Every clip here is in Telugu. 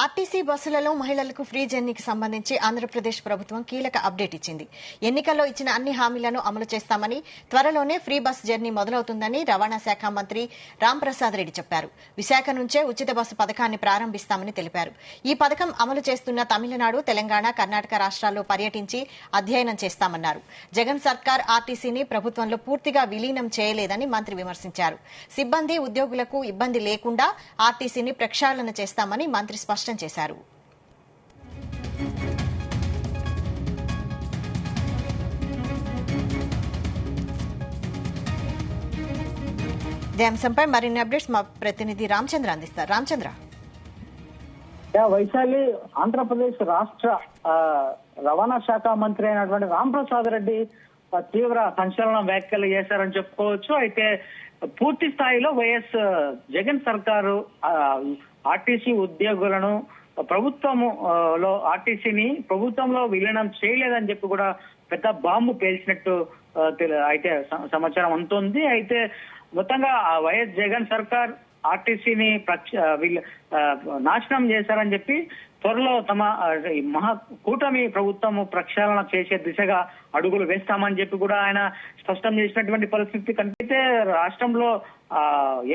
ఆర్టీసీ బస్సులలో మహిళలకు ఫ్రీ జర్నీకి సంబంధించి ఆంధ్రప్రదేశ్ ప్రభుత్వం కీలక అప్డేట్ ఇచ్చింది. ఎన్నికల్లో ఇచ్చిన అన్ని హామీలను అమలు చేస్తామని, త్వరలోనే ఫ్రీ బస్ జర్నీ మొదలవుతుందని రవాణా శాఖ మంత్రి రాంప్రసాద్ రెడ్డి చెప్పారు. విశాఖ నుంచే ఉచిత బస్సు పథకాన్ని ప్రారంభిస్తామని తెలిపారు. ఈ పథకం అమలు చేస్తున్న తమిళనాడు, తెలంగాణ, కర్ణాటక రాష్ట్రాల్లో పర్యటించి అధ్యయనం చేస్తామన్నారు. జగన్ సర్కార్ ఆర్టీసీని ప్రభుత్వంలో పూర్తిగా విలీనం చేయలేదని మంత్రి విమర్శించారు. సిబ్బంది, ఉద్యోగులకు ఇబ్బంది లేకుండా ఆర్టీసీని ప్రక్షాళన చేస్తామని మంత్రి స్పష్టం చేశారు. ఇదే అంశంపై మరిన్ని అప్డేట్స్ మా ప్రతినిధి రామచంద్ర అందిస్తారు. రామచంద్ర, వైశాలి, ఆంధ్రప్రదేశ్ రాష్ట్ర రవాణా శాఖ మంత్రి అయినటువంటి రాంప్రసాద్ రెడ్డి తీవ్ర సంచలన వ్యాఖ్యలు చేశారని చెప్పుకోవచ్చు. అయితే పూర్తి స్థాయిలో వైఎస్ జగన్ సర్కారు ఆర్టీసీ ఉద్యోగులను ప్రభుత్వంలో ఆర్టీసీని ప్రభుత్వంలో విలీనం చేయలేదని చెప్పి కూడా పెద్ద బాంబు పేల్చినట్టు అయితే సమాచారం అందుతుంది. అయితే మొత్తంగా వైఎస్ జగన్ సర్కార్ ఆర్టీసీని నాశనం చేశారని చెప్పి త్వరలో తమ కూటమి ప్రభుత్వం ప్రక్షాళన చేసే దిశగా అడుగులు వేస్తామని చెప్పి కూడా ఆయన స్పష్టం చేసినటువంటి పరిస్థితి కనిపిస్తే, రాష్ట్రంలో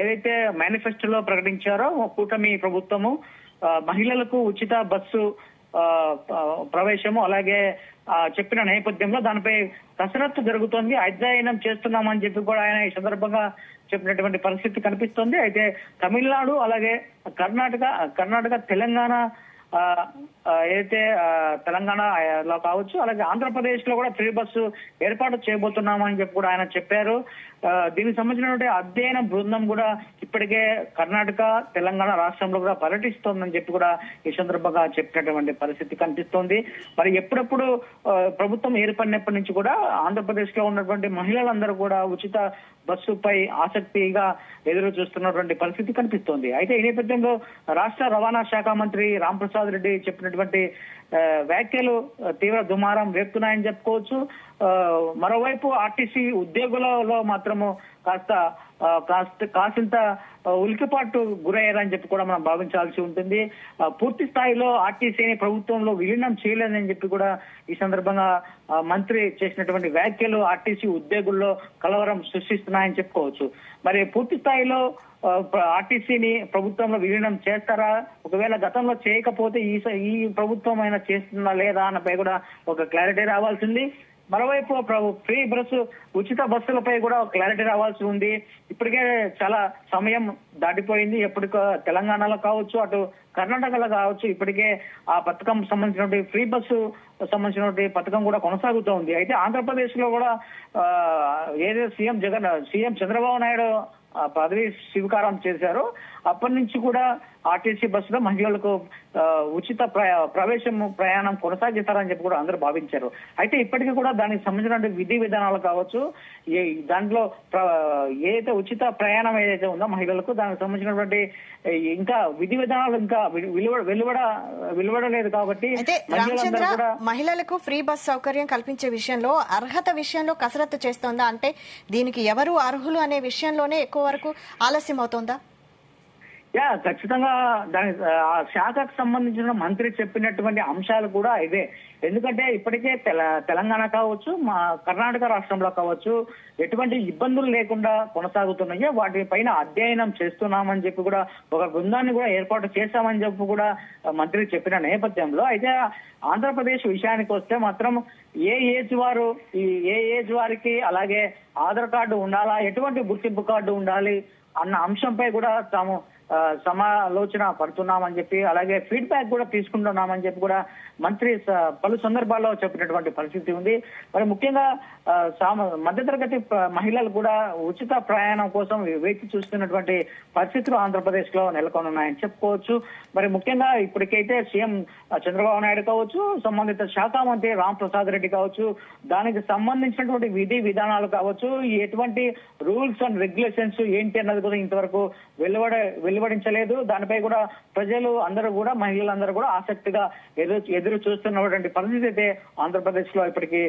ఏదైతే మేనిఫెస్టోలో ప్రకటించారో కూటమి ప్రభుత్వము మహిళలకు ఉచిత బస్సు ప్రవేశము అలాగే చెప్పిన నేపథ్యంలో దానిపై కసరత్తు జరుగుతోంది, అధ్యయనం చేస్తున్నామని చెప్పి కూడా ఆయన ఈ సందర్భంగా చెప్పినటువంటి పరిస్థితి కనిపిస్తోంది. అయితే తమిళనాడు అలాగే కర్ణాటక తెలంగాణ ఏదైతే తెలంగాణలో కావచ్చు అలాగే ఆంధ్రప్రదేశ్ లో కూడా ఫ్రీ బస్సు ఏర్పాటు చేయబోతున్నామని చెప్పి కూడా ఆయన చెప్పారు. దీనికి సంబంధించినటువంటి అధ్యయన బృందం కూడా ఇప్పటికే కర్ణాటక, తెలంగాణ రాష్ట్రంలో కూడా పర్యటిస్తోందని చెప్పి కూడా ఈ సందర్భంగా చెప్పినటువంటి పరిస్థితి కనిపిస్తోంది. మరి ఎప్పుడప్పుడు ప్రభుత్వం ఏర్పడినప్పటి నుంచి కూడా ఆంధ్రప్రదేశ్ లో ఉన్నటువంటి మహిళలందరూ కూడా ఉచిత బస్సుపై ఆసక్తిగా ఎదురు చూస్తున్నటువంటి పరిస్థితి కనిపిస్తోంది. అయితే ఈ నేపథ్యంలో రాష్ట్ర రవాణా శాఖ మంత్రి రాంప్రసాద్ రెడ్డి చెప్పినటువంటి వ్యాఖ్యలు తీవ్ర దుమారం రేపుతున్నాయని చెప్పుకోవచ్చు. మరోవైపు ఆర్టీసీ ఉద్యోగులలో మాత్రము కాసింత ఉలికిపాటు గురయ్యారని చెప్పి కూడా మనం భావించాల్సి ఉంటుంది. పూర్తి స్థాయిలో ఆర్టీసీని ప్రభుత్వంలో విలీనం చేయలేదని చెప్పి కూడా ఈ సందర్భంగా మంత్రి చేసినటువంటి వ్యాఖ్యలు ఆర్టీసీ ఉద్యోగుల్లో కలవరం సృష్టిస్తున్నాయని చెప్పుకోవచ్చు. మరి పూర్తి స్థాయిలో ఆర్టీసీని ప్రభుత్వంలో విలీనం చేస్తారా, ఒకవేళ గతంలో చేయకపోతే ఈ ప్రభుత్వం అయినా చేస్తుందా లేదా అన్నపై కూడా ఒక క్లారిటీ రావాల్సింది. మరోవైపు ఫ్రీ బస్సు ఉచిత బస్సులపై కూడా క్లారిటీ రావాల్సి ఉంది. ఇప్పటికే చాలా సమయం దాటిపోయింది. ఎప్పటికో తెలంగాణలో కావచ్చు, అటు కర్ణాటకలో కావచ్చు, ఇప్పటికే ఆ పథకం సంబంధించినటువంటి ఫ్రీ బస్సు సంబంధించినటువంటి పథకం కూడా కొనసాగుతూ ఉంది. అయితే ఆంధ్రప్రదేశ్ లో కూడా ఏదైతే సీఎం చంద్రబాబు నాయుడు పదవి స్వీకారం చేశారో అప్పటి నుంచి కూడా ఆర్టీసీ బస్సులో మహిళలకు ఉచిత ప్రయాణం కొనసాగిస్తారని చెప్పి కూడా అందరూ భావించారు. అయితే ఇప్పటికీ కూడా దానికి సంబంధించిన విధి విధానాలు కావచ్చు, దాంట్లో ఏదైతే ఉచిత ప్రయాణం ఏదైతే ఉందో మహిళలకు దానికి సంబంధించినటువంటి ఇంకా విధి విధానాలు ఇంకా వెలువడలేదు. కాబట్టి మహిళలకు ఫ్రీ బస్ సౌకర్యం కల్పించే విషయంలో అర్హత విషయంలో కసరత్తు చేస్తోందా? అంటే దీనికి ఎవరు అర్హులు అనే విషయంలోనే ఎక్కువ వరకు ఆలస్యం అవుతోందా? ఖచ్చితంగా దాని శాఖకు సంబంధించిన మంత్రి చెప్పినటువంటి అంశాలు కూడా ఇవే. ఎందుకంటే ఇప్పటికే తెలంగాణ కావచ్చు, మా కర్ణాటక రాష్ట్రంలో కావచ్చు ఎటువంటి ఇబ్బందులు లేకుండా కొనసాగుతున్నాయో వాటిపైన అధ్యయనం చేస్తున్నామని చెప్పి కూడా ఒక బృందాన్ని కూడా ఏర్పాటు చేశామని చెప్పి కూడా మంత్రి చెప్పిన నేపథ్యంలో, అయితే ఆంధ్రప్రదేశ్ విషయానికి వస్తే మాత్రం ఏ ఏజ్ వారికి అలాగే ఆధార్ కార్డు ఉండాలా, ఎటువంటి గుర్తింపు కార్డు ఉండాలి అన్న అంశంపై కూడా తాము సమాలోచన పడుతున్నామని చెప్పి అలాగే ఫీడ్బ్యాక్ కూడా తీసుకుంటున్నామని చెప్పి కూడా మంత్రి పలు సందర్భాల్లో చెప్పినటువంటి పరిస్థితి ఉంది. మరి ముఖ్యంగా మధ్యతరగతి మహిళలు కూడా ఉచిత ప్రయాణం కోసం వేచి చూస్తున్నటువంటి పరిస్థితులు ఆంధ్రప్రదేశ్ లో నెలకొన్నాయని చెప్పుకోవచ్చు. మరి ముఖ్యంగా ఇప్పటికైతే సీఎం చంద్రబాబు నాయుడు కావచ్చు, సంబంధిత శాఖ మంత్రి రాంప్రసాద్ రెడ్డి కావచ్చు, దానికి సంబంధించినటువంటి విధి విధానాలు కావచ్చు, ఎటువంటి రూల్స్ అండ్ రెగ్యులేషన్స్ ఏంటి అన్నది కూడా ఇంతవరకు వెలువడించలేదు. దానిపై కూడా ప్రజలు అందరూ కూడా మహిళలందరూ కూడా ఆసక్తిగా ఎదురు చూస్తున్నటువంటి పరిస్థితి అయితే ఆంధ్రప్రదేశ్ లో ఇప్పటికీ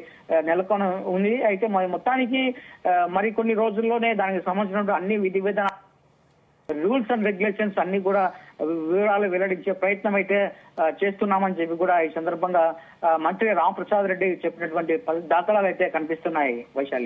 నెలకొని ఉంది. అయితే మొత్తానికి మరికొన్ని రోజుల్లోనే దానికి సంబంధించిన అన్ని విధి విధానాలు రూల్స్ అండ్ రెగ్యులేషన్స్ అన్ని కూడా వివరాలు వెల్లడించే ప్రయత్నం అయితే చేస్తున్నామని చెప్పి కూడా ఈ సందర్భంగా మంత్రి రాంప్రసాద్ రెడ్డి చెప్పినటువంటి దాఖలాలు అయితే కనిపిస్తున్నాయి వైశాలి.